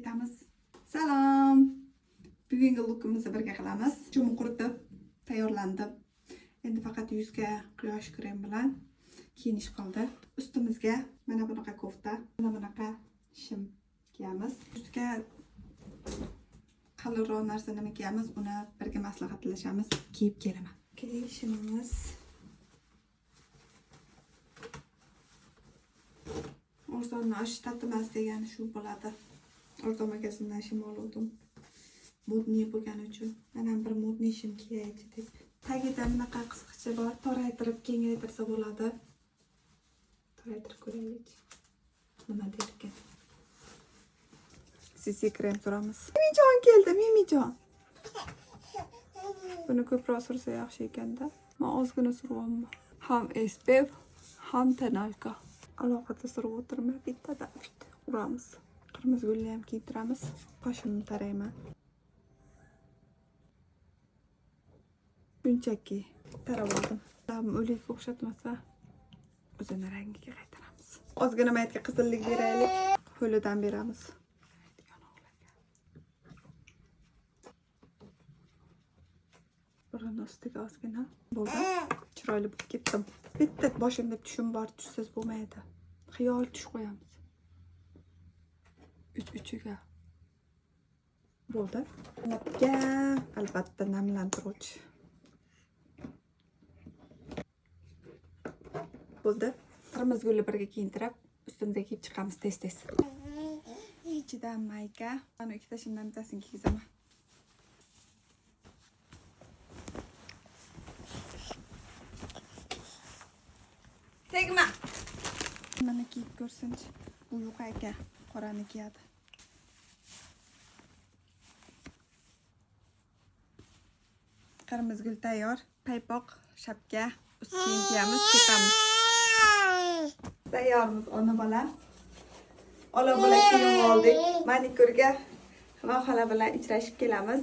qaytamiz. Salom. Bugungi lookimizni birga qilamiz. Jumi quritib, tayyorlandim. Endi faqat yuzga quyosh krem bilan kiyinish qoldi. Ustimizga mana bunaqa kofta, mana bunaqa shim kiyamiz. Ustiga qalinroq narsa nima kiyamiz, buni birga maslahatlashamiz. Kiyib kelaman. Shimimiz Arzonni osh tatimas degani shu bo'ladi. Arzon magazindan shim oldim. Modniy bo'lgani uchun. Mana bir modniy shim kiyaychi deb. Tagida bunaqa qisqicha bor, toraytirib kengaytirsa bo'ladi. Toraytirib ko'raylik. Nima derkan? CC krem suramiz. Mimijon keldi, Mimijon. Buni ko'proq sursa yaxshi ekanda. Men ozgina suryapman. Ham SPF, ham tonalka. Alohida surib o'tirmay bittada uramiz. Qirmizi gulni ham kiydiramiz. Qoshimni tarayman. Bunchaki tarab oldim. O'likka o'xshatmasa o'zini rangiga qaytaramiz. Ozgina maytga qizillik beraylik. Ho'lidan beramiz. Buning ustiga ozgina bo'ldi. Chiroyli bo'lib ketdim. Bitta boshimda tushum bor, tushsiz bo'lmaydi. Xiyol tush qo'yamiz. Uchiga. Bo'ldi. Labga albatta namlantiruvchi. Bo'ldi. Qirmizi gulni birga kiyintirib, ustimda kiyib chiqamiz tez-tez. Ichidan mayka. Mana ikkita shimdan bittasini kiygizaman. Tegma. Mana kiyib ko'rsinchi. Bu yo'q aka, qorani kiyadi. Qirmizi gul tayyor. Paypoq, shapka, ust kiyim kiyamiz, ketamiz. Tayyormiz ona bola. Ola bola kiyim oldik. Manikyurga va xola bilan uchrashib kelamiz.